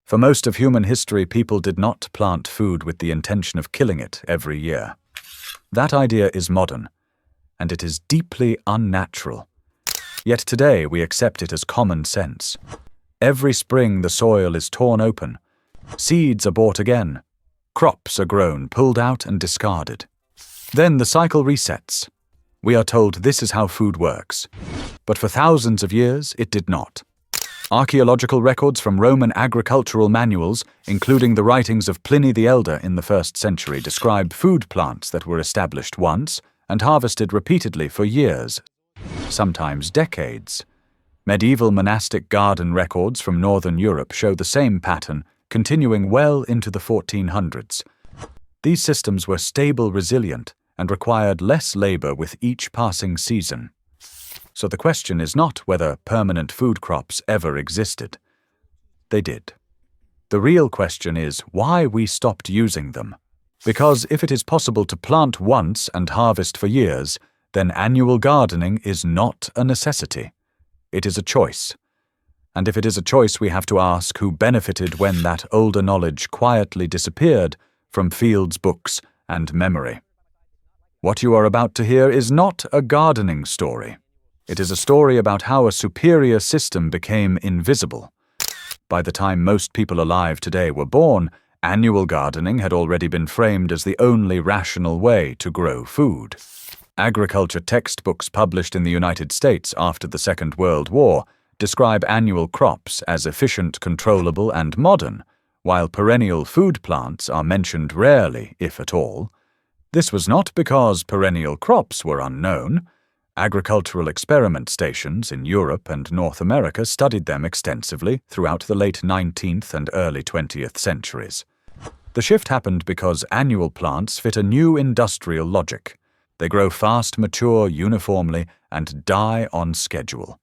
For most of human history, people did not plant food with the intention of killing it every year. That idea is modern, and it is deeply unnatural. Yet today we accept it as common sense. Every spring the soil is torn open, seeds are bought again, crops are grown, pulled out and discarded. Then the cycle resets. We are told this is how food works. But for thousands of years it did not. Archaeological records from Roman agricultural manuals, including the writings of Pliny the Elder in the 1st century, describe food plants that were established once and harvested repeatedly for years, sometimes decades. Medieval monastic garden records from northern Europe show the same pattern, continuing well into the 1400s. These systems were stable, resilient, and required less labor with each passing season. So the question is not whether permanent food crops ever existed. They did. The real question is why we stopped using them. Because if it is possible to plant once and harvest for years, then annual gardening is not a necessity. It is a choice. And if it is a choice, we have to ask who benefited when that older knowledge quietly disappeared from fields, books, and memory. What you are about to hear is not a gardening story. It is a story about how a superior system became invisible. By the time most people alive today were born, annual gardening had already been framed as the only rational way to grow food. Agriculture textbooks published in the United States after the Second World War describe annual crops as efficient, controllable, and modern, while perennial food plants are mentioned rarely, if at all. This was not because perennial crops were unknown. Agricultural experiment stations in Europe and North America studied them extensively throughout the late 19th and early 20th centuries. The shift happened because annual plants fit a new industrial logic. They grow fast, mature uniformly, and die on schedule.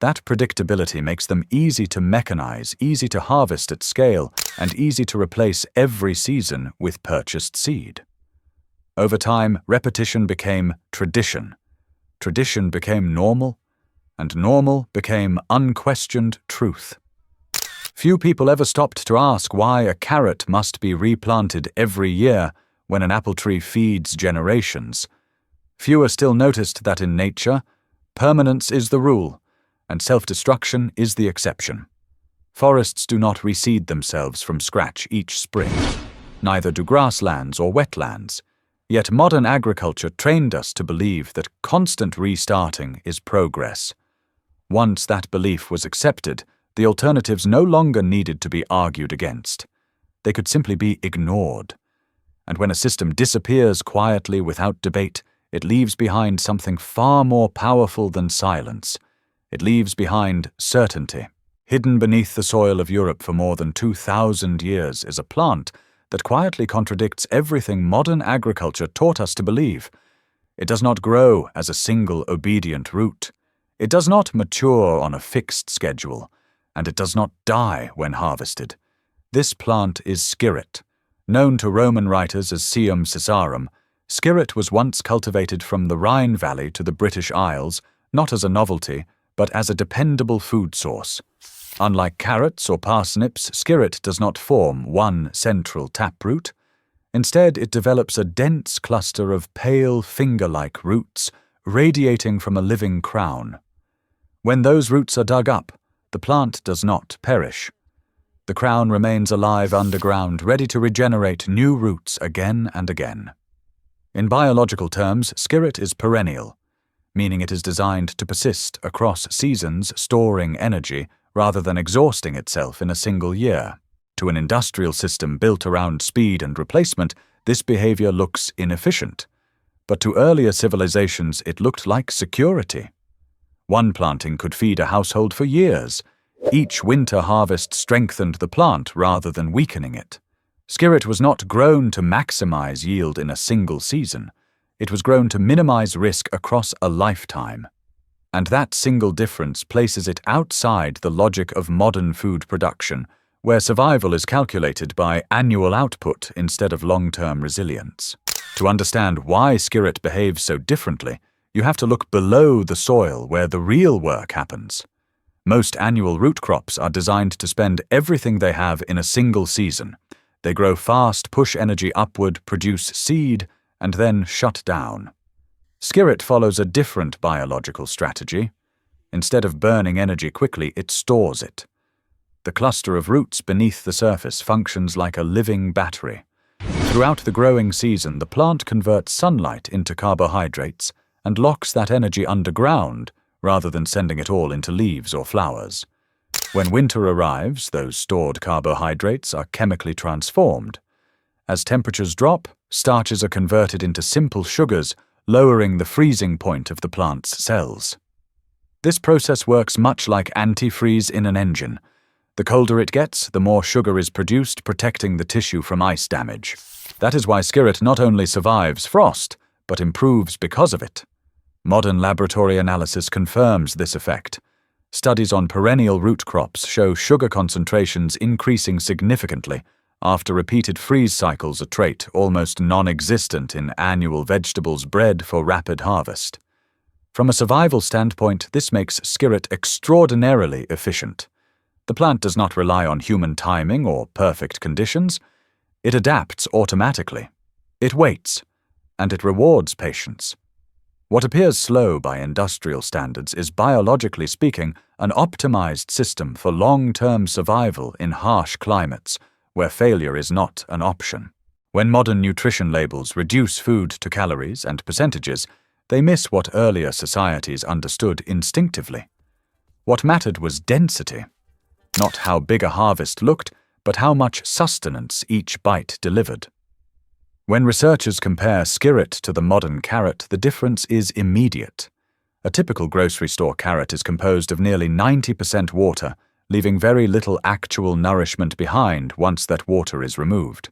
That predictability makes them easy to mechanize, easy to harvest at scale, and easy to replace every season with purchased seed. Over time, repetition became tradition. Tradition became normal, and normal became unquestioned truth. Few people ever stopped to ask why a carrot must be replanted every year when an apple tree feeds generations. Fewer still noticed that in nature, permanence is the rule, and self-destruction is the exception. Forests do not reseed themselves from scratch each spring. Neither do grasslands or wetlands. Yet modern agriculture trained us to believe that constant restarting is progress. Once that belief was accepted, the alternatives no longer needed to be argued against. They could simply be ignored. And when a system disappears quietly without debate, it leaves behind something far more powerful than silence. It leaves behind certainty. Hidden beneath the soil of Europe for more than 2,000 years is a plant that quietly contradicts everything modern agriculture taught us to believe. It does not grow as a single obedient root. It does not mature on a fixed schedule, and it does not die when harvested. This plant is skirret. Known to Roman writers as Sium Caesarum, skirret was once cultivated from the Rhine Valley to the British Isles, not as a novelty, but as a dependable food source. Unlike carrots or parsnips, skirret does not form one central taproot. Instead, it develops a dense cluster of pale, finger-like roots radiating from a living crown. When those roots are dug up, the plant does not perish. The crown remains alive underground, ready to regenerate new roots again and again. In biological terms, skirret is perennial, meaning it is designed to persist across seasons, storing energy, rather than exhausting itself in a single year. To an industrial system built around speed and replacement, this behavior looks inefficient. But to earlier civilizations, it looked like security. One planting could feed a household for years. Each winter harvest strengthened the plant rather than weakening it. Skirret was not grown to maximize yield in a single season. It was grown to minimize risk across a lifetime. And that single difference places it outside the logic of modern food production, where survival is calculated by annual output instead of long-term resilience. To understand why skirret behaves so differently, you have to look below the soil where the real work happens. Most annual root crops are designed to spend everything they have in a single season. They grow fast, push energy upward, produce seed, and then shut down. Skirret follows a different biological strategy. Instead of burning energy quickly, it stores it. The cluster of roots beneath the surface functions like a living battery. Throughout the growing season, the plant converts sunlight into carbohydrates and locks that energy underground rather than sending it all into leaves or flowers. When winter arrives, those stored carbohydrates are chemically transformed. As temperatures drop, starches are converted into simple sugars, lowering the freezing point of the plant's cells. This process works much like antifreeze in an engine. The colder it gets, the more sugar is produced, protecting the tissue from ice damage. That is why skirret not only survives frost, but improves because of it. Modern laboratory analysis confirms this effect. Studies on perennial root crops show sugar concentrations increasing significantly after repeated freeze cycles, a trait almost non-existent in annual vegetables bred for rapid harvest. From a survival standpoint, this makes skirret extraordinarily efficient. The plant does not rely on human timing or perfect conditions. It adapts automatically. It waits, and it rewards patience. What appears slow by industrial standards is, biologically speaking, an optimized system for long-term survival in harsh climates, where failure is not an option. When modern nutrition labels reduce food to calories and percentages, they miss what earlier societies understood instinctively. What mattered was density. Not how big a harvest looked, but how much sustenance each bite delivered. When researchers compare skirret to the modern carrot, the difference is immediate. A typical grocery store carrot is composed of nearly 90% water, leaving very little actual nourishment behind once that water is removed.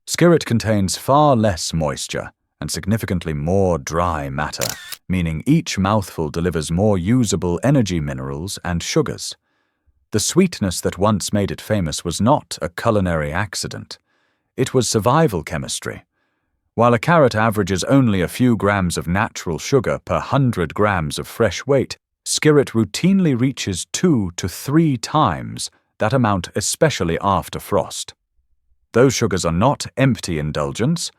Skirret contains far less moisture and significantly more dry matter, meaning each mouthful delivers more usable energy minerals and sugars. The sweetness that once made it famous was not a culinary accident. It was survival chemistry. While a carrot averages only a few grams of natural sugar per 100 grams of fresh weight, skirret routinely reaches 2 to 3 times that amount, especially after frost. Those sugars are not empty indulgence.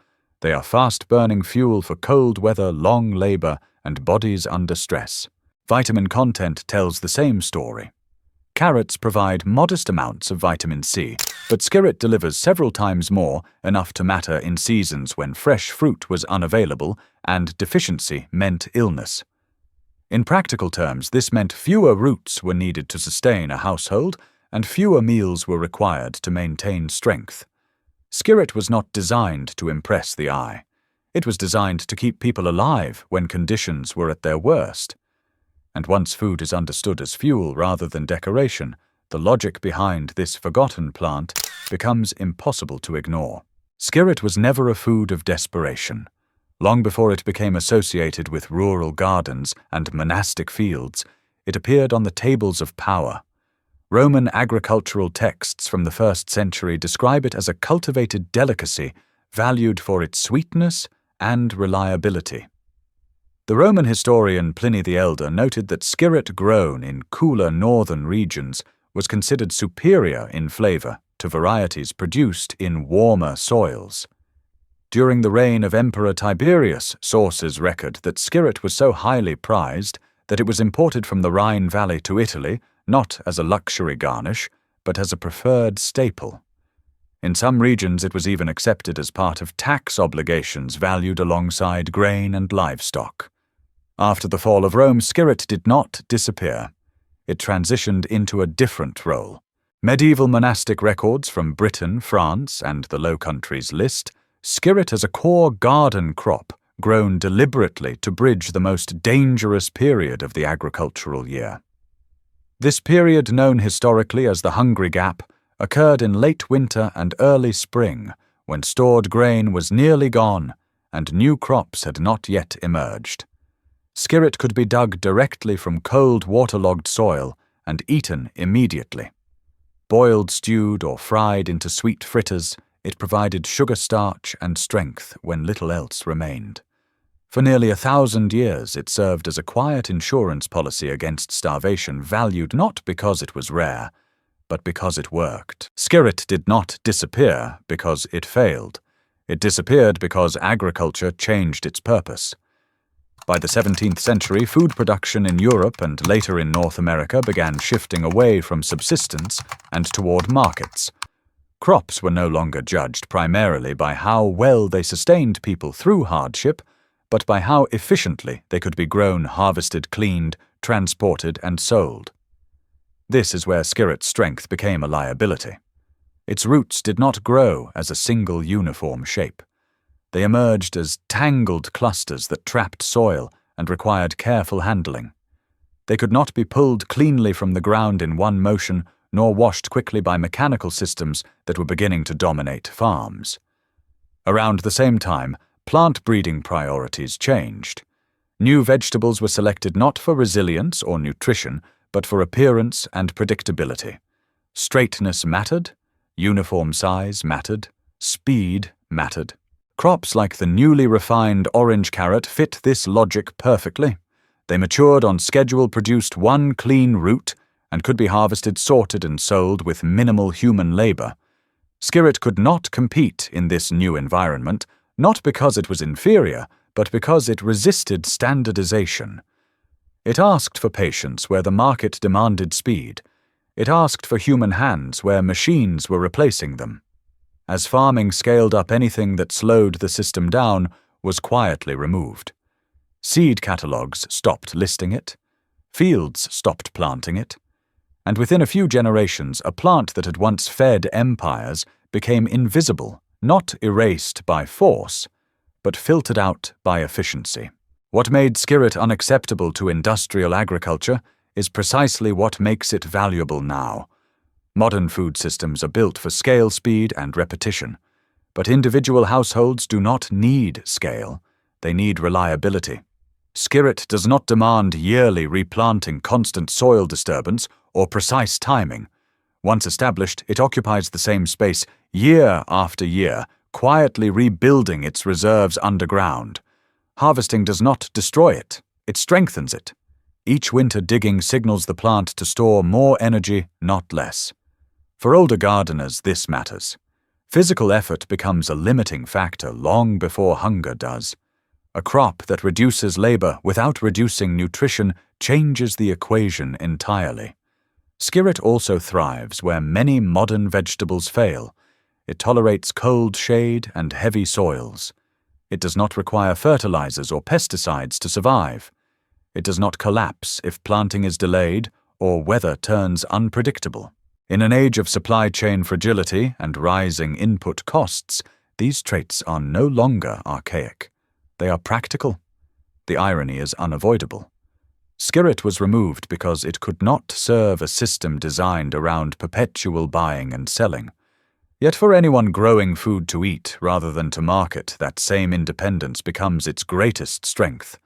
They are fast-burning fuel for cold weather, long labor, and bodies under stress. Vitamin content tells the same story. Carrots provide modest amounts of vitamin C, but skirret delivers several times more, enough to matter in seasons when fresh fruit was unavailable and deficiency meant illness. In practical terms, this meant fewer roots were needed to sustain a household, and fewer meals were required to maintain strength. Skirret was not designed to impress the eye. It was designed to keep people alive when conditions were at their worst. And once food is understood as fuel rather than decoration, the logic behind this forgotten plant becomes impossible to ignore. Skirret was never a food of desperation. Long before it became associated with rural gardens and monastic fields, it appeared on the tables of power. Roman agricultural texts from the 1st century describe it as a cultivated delicacy valued for its sweetness and reliability. The Roman historian Pliny the Elder noted that skirret grown in cooler northern regions was considered superior in flavor to varieties produced in warmer soils. During the reign of Emperor Tiberius, sources record that skirret was so highly prized that it was imported from the Rhine Valley to Italy, not as a luxury garnish, but as a preferred staple. In some regions it was even accepted as part of tax obligations valued alongside grain and livestock. After the fall of Rome, skirret did not disappear. It transitioned into a different role. Medieval monastic records from Britain, France, and the Low Countries list skirret as a core garden crop grown deliberately to bridge the most dangerous period of the agricultural year. This period, known historically as the Hungry Gap, occurred in late winter and early spring, when stored grain was nearly gone and new crops had not yet emerged. Skirret could be dug directly from cold, waterlogged soil and eaten immediately. Boiled, stewed, or fried into sweet fritters, it provided sugar, starch, and strength when little else remained. For nearly 1,000 years, it served as a quiet insurance policy against starvation, valued not because it was rare, but because it worked. Skirret did not disappear because it failed. It disappeared because agriculture changed its purpose. By the 17th century, food production in Europe and later in North America began shifting away from subsistence and toward markets. Crops were no longer judged primarily by how well they sustained people through hardship, but by how efficiently they could be grown, harvested, cleaned, transported, and sold. This is where skirret's strength became a liability. Its roots did not grow as a single uniform shape. They emerged as tangled clusters that trapped soil and required careful handling. They could not be pulled cleanly from the ground in one motion, nor washed quickly by mechanical systems that were beginning to dominate farms. Around the same time, plant breeding priorities changed. New vegetables were selected not for resilience or nutrition, but for appearance and predictability. Straightness mattered, uniform size mattered, speed mattered. Crops like the newly refined orange carrot fit this logic perfectly. They matured on schedule, produced one clean root, and could be harvested, sorted, and sold with minimal human labor. Skirret could not compete in this new environment, not because it was inferior, but because it resisted standardization. It asked for patience where the market demanded speed. It asked for human hands where machines were replacing them. As farming scaled up, anything that slowed the system down was quietly removed. Seed catalogs stopped listing it. Fields stopped planting it. And within a few generations, a plant that had once fed empires became invisible, not erased by force, but filtered out by efficiency. What made skirret unacceptable to industrial agriculture is precisely what makes it valuable now. Modern food systems are built for scale, speed, and repetition. But individual households do not need scale. They need reliability. Skirret does not demand yearly replanting, constant soil disturbance, or precise timing. Once established, it occupies the same space year after year, quietly rebuilding its reserves underground. Harvesting does not destroy it, it strengthens it. Each winter digging signals the plant to store more energy, not less. For older gardeners, this matters. Physical effort becomes a limiting factor long before hunger does. A crop that reduces labor without reducing nutrition changes the equation entirely. Skirret also thrives where many modern vegetables fail. It tolerates cold shade and heavy soils. It does not require fertilizers or pesticides to survive. It does not collapse if planting is delayed or weather turns unpredictable. In an age of supply chain fragility and rising input costs, these traits are no longer archaic. They are practical. The irony is unavoidable. Skirret was removed because it could not serve a system designed around perpetual buying and selling. Yet for anyone growing food to eat rather than to market, that same independence becomes its greatest strength.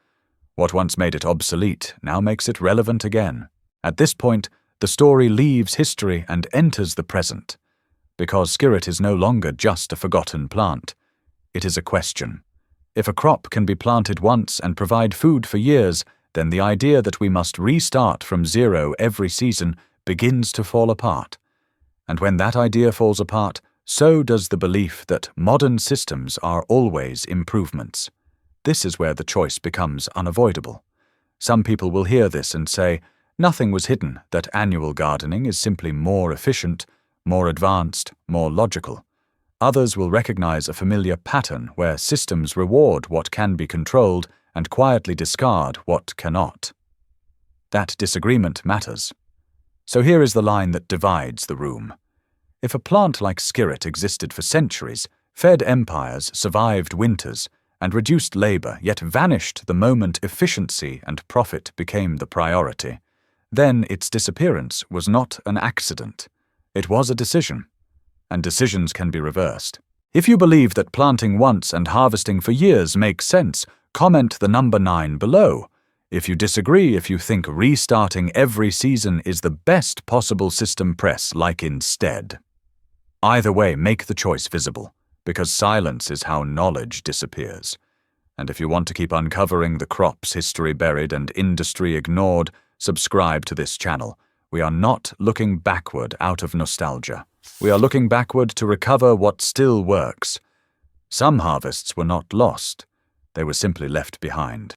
What once made it obsolete now makes it relevant again. At this point, the story leaves history and enters the present. Because skirret is no longer just a forgotten plant. It is a question. If a crop can be planted once and provide food for years, then the idea that we must restart from zero every season begins to fall apart. And when that idea falls apart, so does the belief that modern systems are always improvements. This is where the choice becomes unavoidable. Some people will hear this and say, nothing was hidden, that annual gardening is simply more efficient, more advanced, more logical. Others will recognize a familiar pattern where systems reward what can be controlled and quietly discard what cannot. That disagreement matters. So here is the line that divides the room. If a plant like skirret existed for centuries, fed empires, survived winters, and reduced labor, yet vanished the moment efficiency and profit became the priority, then its disappearance was not an accident. It was a decision. And decisions can be reversed. If you believe that planting once and harvesting for years makes sense, comment the number 9 below. If you disagree, if you think restarting every season is the best possible system, press like instead. Either way, make the choice visible, because silence is how knowledge disappears. And if you want to keep uncovering the crops history buried and industry ignored, subscribe to this channel. We are not looking backward out of nostalgia. We are looking backward to recover what still works. Some harvests were not lost. They were simply left behind.